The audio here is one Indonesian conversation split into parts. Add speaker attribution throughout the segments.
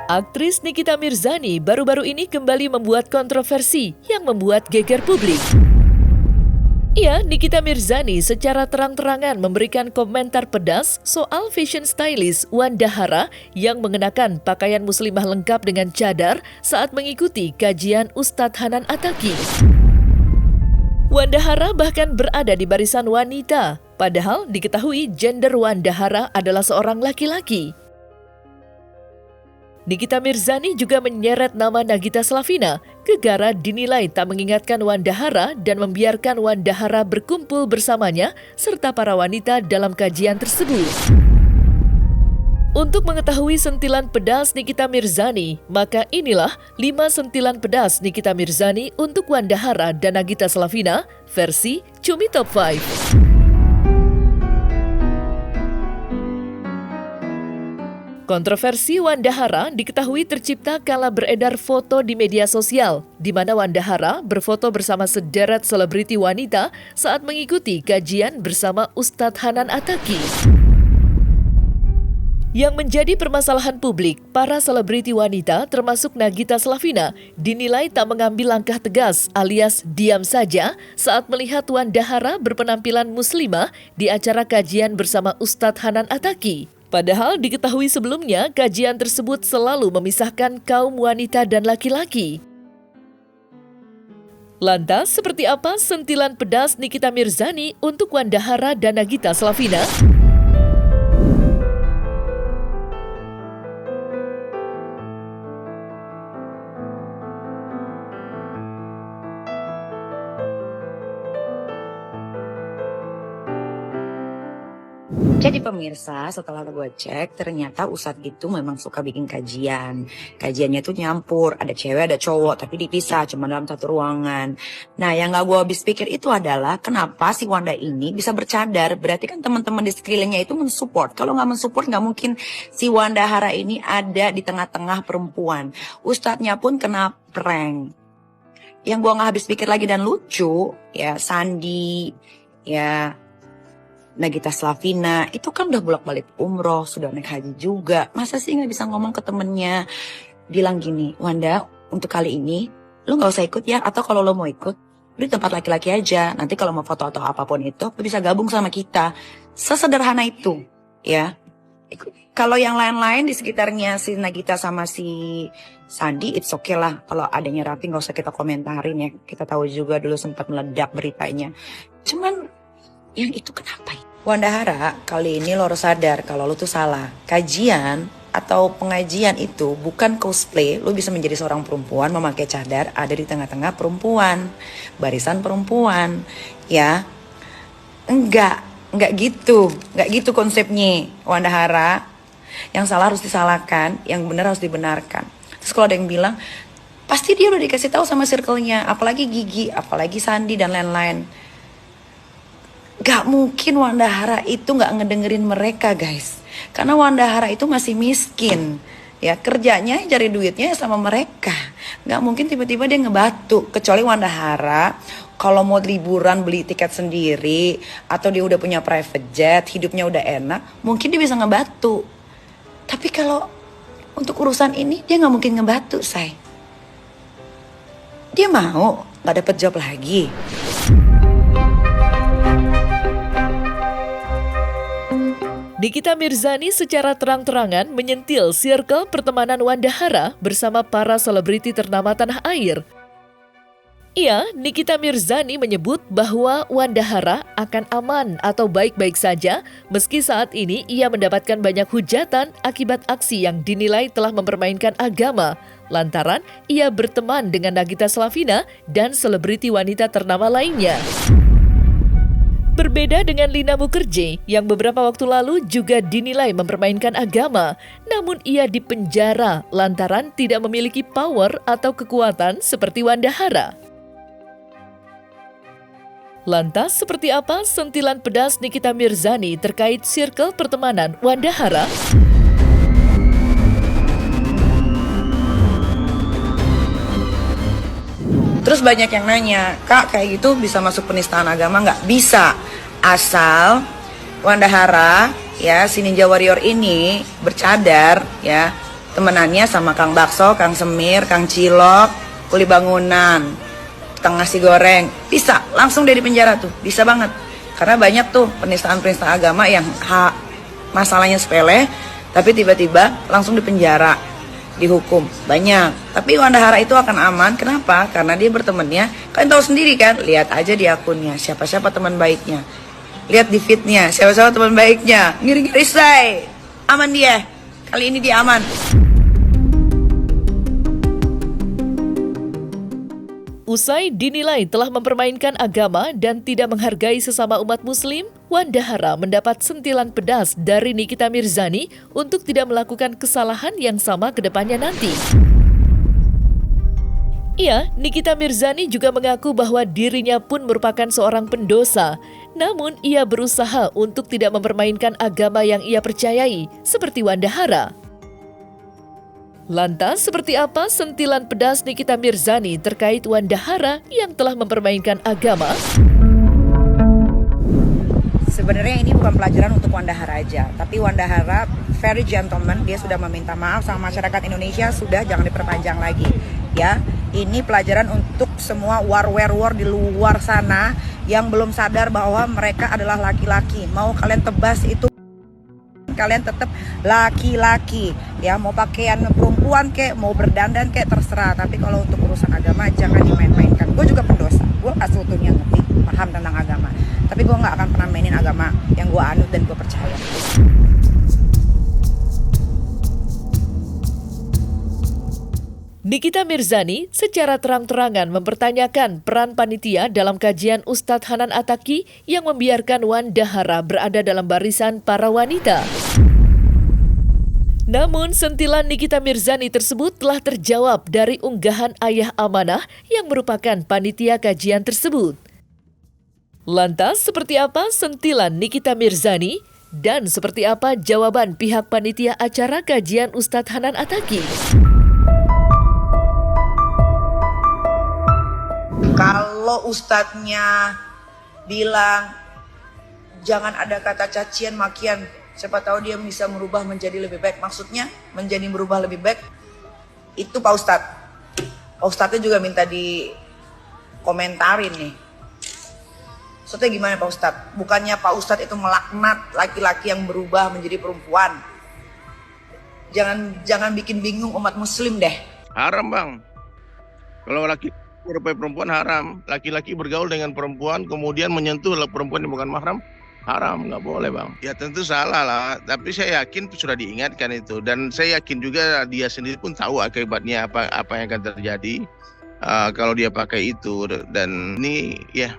Speaker 1: Aktris Nikita Mirzani baru-baru ini kembali membuat kontroversi yang membuat geger publik. Ya, Nikita Mirzani secara terang-terangan memberikan komentar pedas soal fashion stylist Wanda Hara yang mengenakan pakaian muslimah lengkap dengan cadar saat mengikuti kajian Ustadz Hanan Attaqi. Wanda Hara bahkan berada di barisan wanita, padahal diketahui gender Wanda Hara adalah seorang laki-laki. Nikita Mirzani juga menyeret nama Nagita Slavina, gegara dinilai tak mengingatkan Wanda Hara dan membiarkan Wanda Hara berkumpul bersamanya serta para wanita dalam kajian tersebut. Untuk mengetahui sentilan pedas Nikita Mirzani, maka inilah 5 sentilan pedas Nikita Mirzani untuk Wanda Hara dan Nagita Slavina versi Cumi Top 5. Kontroversi Wanda Hara diketahui tercipta kala beredar foto di media sosial, di mana Wanda Hara berfoto bersama sederet selebriti wanita saat mengikuti kajian bersama Ustadz Hanan Attaqi. Yang menjadi permasalahan publik, para selebriti wanita termasuk Nagita Slavina dinilai tak mengambil langkah tegas alias diam saja saat melihat Wanda Hara berpenampilan muslimah di acara kajian bersama Ustadz Hanan Attaqi. Padahal diketahui sebelumnya kajian tersebut selalu memisahkan kaum wanita dan laki-laki. Lantas, seperti apa sentilan pedas Nikita Mirzani untuk Wanda Hara dan Nagita Slavina?
Speaker 2: Jadi pemirsa, setelah gue cek, ternyata Ustadz itu memang suka bikin kajian. Kajiannya tuh nyampur, ada cewek, ada cowok, tapi dipisah, cuma dalam satu ruangan. Nah, yang gak gue habis pikir itu adalah kenapa si Wanda ini bisa bercadar. Berarti kan teman-teman di sekelilingnya itu mensupport. Kalau gak mensupport, gak mungkin si Wanda Hara ini ada di tengah-tengah perempuan. Ustadznya pun kena prank. Yang gue gak habis pikir lagi dan lucu, ya Sandi, ya Nagita Slavina itu kan udah bolak-balik umroh, sudah naik haji juga. Masa sih nggak bisa ngomong ke temennya, bilang gini, Wanda, untuk kali ini lo nggak usah ikut ya, atau kalau lo mau ikut, lo di tempat laki-laki aja. Nanti kalau mau foto atau apapun itu, lo bisa gabung sama kita. Sesederhana itu, ya. Kalau yang lain-lain di sekitarnya si Nagita sama si Sandi, it's okay lah. Kalau adanya Raffi nggak usah kita komentarin ya. Kita tahu juga dulu sempat meledak beritanya. Cuman yang itu kenapa ya? Wanda Hara, kali ini lo harus sadar kalau lo tuh salah. Kajian atau pengajian itu bukan cosplay. Lo bisa menjadi seorang perempuan memakai cadar ada di tengah-tengah perempuan, barisan perempuan, ya. Enggak gitu konsepnya Wanda Hara. Yang salah harus disalahkan, yang benar harus dibenarkan. Terus kalau ada yang bilang, pasti dia udah dikasih tahu sama circle-nya, apalagi Gigi, apalagi Sandi dan lain-lain. Gak mungkin Wanda Hara itu gak ngedengerin mereka guys. Karena Wanda Hara itu masih miskin. Ya kerjanya cari duitnya sama mereka. Gak mungkin tiba-tiba dia ngebatu. Kecuali Wanda Hara kalau mau liburan beli tiket sendiri, atau dia udah punya private jet, hidupnya udah enak, mungkin dia bisa ngebatu. Tapi kalau untuk urusan ini dia gak mungkin ngebatu, say. Dia mau gak dapet job lagi.
Speaker 1: Nikita Mirzani secara terang-terangan menyentil circle pertemanan Wanda Hara bersama para selebriti ternama tanah air. Ya, Nikita Mirzani menyebut bahwa Wanda Hara akan aman atau baik-baik saja meski saat ini ia mendapatkan banyak hujatan akibat aksi yang dinilai telah mempermainkan agama lantaran ia berteman dengan Nagita Slavina dan selebriti wanita ternama lainnya. Berbeda dengan Lina Mukherjee yang beberapa waktu lalu juga dinilai mempermainkan agama, namun ia dipenjara lantaran tidak memiliki power atau kekuatan seperti Wanda Hara. Lantas, seperti apa sentilan pedas Nikita Mirzani terkait circle pertemanan Wanda Hara?
Speaker 2: Terus banyak yang nanya, Kak kayak gitu bisa masuk penistaan agama nggak? Bisa, asal Wanda Hara ya si Ninja Warrior ini bercadar ya, temenannya sama Kang Bakso, Kang Semir, Kang Cilok, kuli bangunan, tukang nasi goreng. Bisa, langsung dia di penjara tuh, bisa banget. Karena banyak tuh penistaan-penistaan agama yang masalahnya sepele, tapi tiba-tiba langsung di penjara, dihukum. Banyak. Tapi Wanda Hara itu akan aman, kenapa? Karena dia bertemannya, kalian tahu sendiri kan, lihat aja di akunnya, siapa-siapa teman baiknya. Lihat di feednya, siapa-siapa teman baiknya. Ngiri-ngiri say, aman dia. Kali ini dia aman.
Speaker 1: Usai dinilai telah mempermainkan agama dan tidak menghargai sesama umat muslim, Wanda Hara mendapat sentilan pedas dari Nikita Mirzani untuk tidak melakukan kesalahan yang sama ke depannya nanti. Nikita Mirzani juga mengaku bahwa dirinya pun merupakan seorang pendosa, namun ia berusaha untuk tidak mempermainkan agama yang ia percayai, seperti Wanda Hara. Lantas, seperti apa sentilan pedas Nikita Mirzani terkait Wanda Hara yang telah mempermainkan agama?
Speaker 2: Sebenarnya ini bukan pelajaran untuk Wanda Hara aja, tapi Wanda Hara very gentleman, dia sudah meminta maaf sama masyarakat Indonesia, sudah jangan diperpanjang lagi. Ya, ini pelajaran untuk semua warrior di luar sana yang belum sadar bahwa mereka adalah laki-laki. Mau kalian tebas itu, kalian tetap laki-laki, ya, mau pakaian perempuan kek, mau berdandan kek, terserah. Tapi kalau untuk urusan agama jangan dimain-mainkan. Gue juga pendosa, gue gak seutuhnya ngerti, paham tentang agama, tapi gue gak akan pernah mainin agama yang gue anut dan gue percaya.
Speaker 1: Nikita Mirzani secara terang-terangan mempertanyakan peran panitia dalam kajian Ustadz Hanan Attaqi yang membiarkan Wanda Hara berada dalam barisan para wanita. Namun, sentilan Nikita Mirzani tersebut telah terjawab dari unggahan Ayah Amanah yang merupakan panitia kajian tersebut. Lantas, seperti apa sentilan Nikita Mirzani dan seperti apa jawaban pihak panitia acara kajian Ustadz Hanan Attaqi?
Speaker 2: Kalau ustadznya bilang jangan ada kata cacian makian, siapa tahu dia bisa merubah menjadi lebih baik. Maksudnya menjadi merubah lebih baik itu Pak Ustadz. Pak Ustadznya juga minta dikomentarin nih. Maksudnya gimana Pak Ustadz? Bukannya Pak Ustadz itu melaknat laki-laki yang berubah menjadi perempuan. Jangan bikin bingung umat muslim deh.
Speaker 3: Haram bang. Kalau laki berupa perempuan haram, laki-laki bergaul dengan perempuan kemudian menyentuh perempuan yang bukan mahram, haram, nggak boleh bang. Ya tentu salah lah, tapi saya yakin sudah diingatkan itu, dan saya yakin juga dia sendiri pun tahu akibatnya apa yang akan terjadi kalau dia pakai itu. Dan ini ya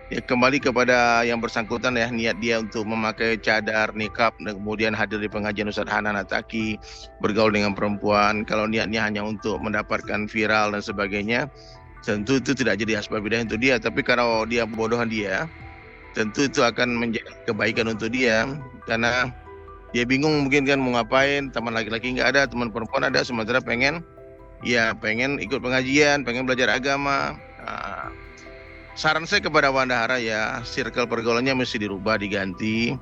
Speaker 3: kembali kepada yang bersangkutan ya, niat dia untuk memakai cadar, nikab, dan kemudian hadir di pengajian Ustadz Hanan Attaqi, bergaul dengan perempuan. Kalau niatnya hanya untuk mendapatkan viral dan sebagainya, tentu itu tidak jadi asbab hidayah untuk dia. Tapi kalau dia bodohan dia, tentu itu akan menjadi kebaikan untuk dia, karena dia bingung mungkin kan mau ngapain, teman laki-laki nggak ada, teman perempuan ada, sementara pengen ikut pengajian, pengen belajar agama. Saran saya kepada Wanda Hara ya, circle pergaulannya mesti dirubah, diganti.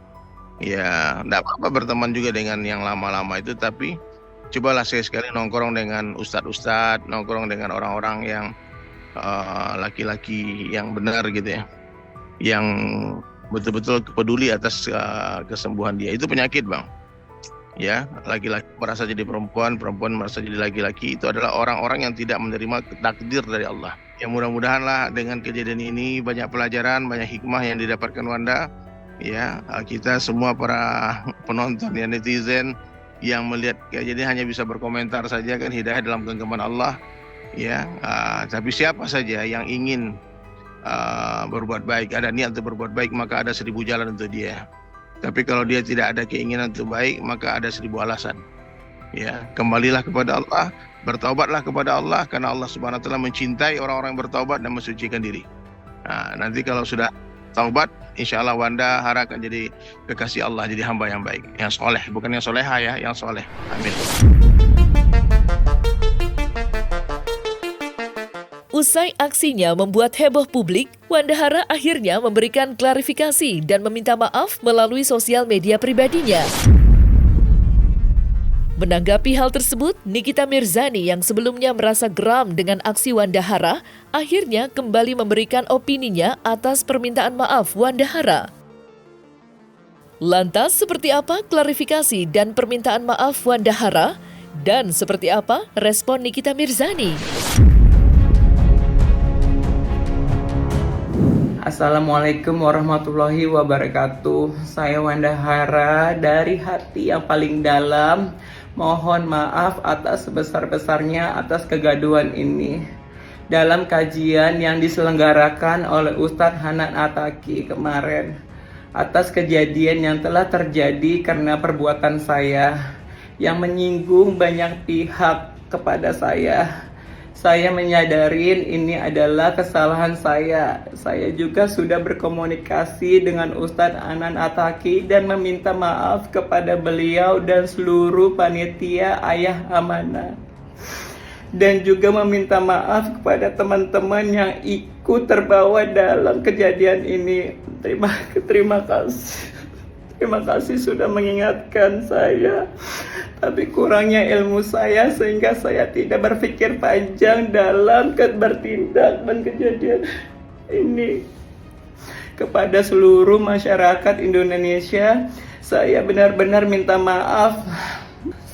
Speaker 3: Ya, enggak apa-apa berteman juga dengan yang lama-lama itu, tapi cobalah sekali nongkrong dengan ustadz-ustadz, nongkrong dengan orang-orang yang laki-laki yang benar gitu ya, yang betul-betul peduli atas kesembuhan dia. Itu penyakit bang. Ya, laki-laki merasa jadi perempuan, perempuan merasa jadi laki-laki, itu adalah orang-orang yang tidak menerima takdir dari Allah. Ya mudah-mudahan lah dengan kejadian ini banyak pelajaran, banyak hikmah yang didapatkan Wanda. Ya, kita semua para penonton ya, netizen yang melihat kejadian hanya bisa berkomentar saja kan, hidayah dalam genggaman Allah. Ya, tapi siapa saja yang ingin berbuat baik, ada niat untuk berbuat baik, maka ada 1000 jalan untuk dia. Tapi kalau dia tidak ada keinginan untuk baik, maka ada 1000 alasan. Ya, kembalilah kepada Allah, bertaubatlah kepada Allah, karena Allah Subhanahu wa taala mencintai orang-orang yang bertaubat dan mensucikan diri. Nah, nanti kalau sudah taubat, insya Allah Wanda Hara akan jadi kekasih Allah, jadi hamba yang baik, yang soleh, bukan yang soleha ya, yang soleh. Amin.
Speaker 1: Usai aksinya membuat heboh publik, Wanda Hara akhirnya memberikan klarifikasi dan meminta maaf melalui sosial media pribadinya. Menanggapi hal tersebut, Nikita Mirzani yang sebelumnya merasa geram dengan aksi Wanda Hara, akhirnya kembali memberikan opininya atas permintaan maaf Wanda Hara. Lantas seperti apa klarifikasi dan permintaan maaf Wanda Hara? Dan seperti apa respon Nikita Mirzani?
Speaker 4: Assalamualaikum warahmatullahi wabarakatuh. Saya Wanda Hara dari hati yang paling dalam. Mohon maaf atas sebesar-besarnya atas kegaduhan ini. Dalam kajian yang diselenggarakan oleh Ustadz Hanan Ataki kemarin, atas kejadian yang telah terjadi karena perbuatan saya yang menyinggung banyak pihak kepada saya menyadari ini adalah kesalahan saya. Saya juga sudah berkomunikasi dengan Ustadz Hanan Ataki dan meminta maaf kepada beliau dan seluruh panitia Ayah Amanah. Dan juga meminta maaf kepada teman-teman yang ikut terbawa dalam kejadian ini. Terima kasih. Terima kasih sudah mengingatkan saya. Tapi kurangnya ilmu saya sehingga saya tidak berpikir panjang dalam bertindak dan kejadian ini. Kepada seluruh masyarakat Indonesia, saya benar-benar minta maaf.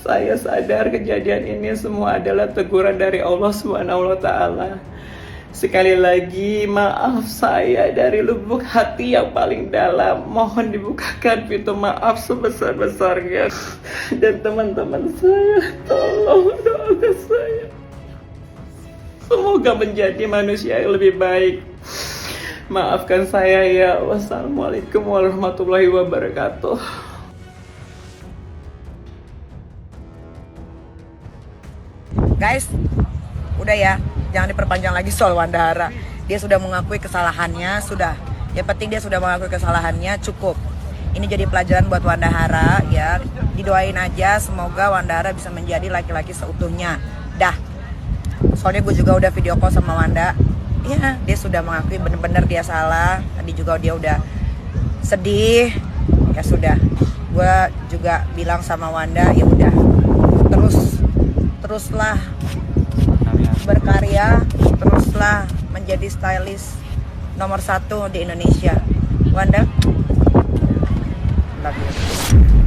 Speaker 4: Saya sadar kejadian ini semua adalah teguran dari Allah SWT. Sekali lagi maaf saya dari lubuk hati yang paling dalam. Mohon dibukakan pintu maaf sebesar-besarnya. Dan teman-teman saya, tolong doakan saya. Semoga menjadi manusia yang lebih baik. Maafkan saya ya. Wassalamualaikum warahmatullahi wabarakatuh.
Speaker 2: Guys, udah ya. Jangan diperpanjang lagi soal Wanda Hara. Dia sudah mengakui kesalahannya, sudah. Yang penting dia sudah mengakui kesalahannya, cukup. Ini jadi pelajaran buat Wanda Hara ya. Didoain aja semoga Wanda Hara bisa menjadi laki-laki seutuhnya. Dah. Soalnya gue juga udah video call sama Wanda. Ya, dia sudah mengakui bener-bener dia salah. Tadi juga dia udah sedih. Ya sudah. Gue juga bilang sama Wanda, ya udah. Teruslah berkarya, teruslah menjadi stylist nomor 1 di Indonesia. Wanda, love you.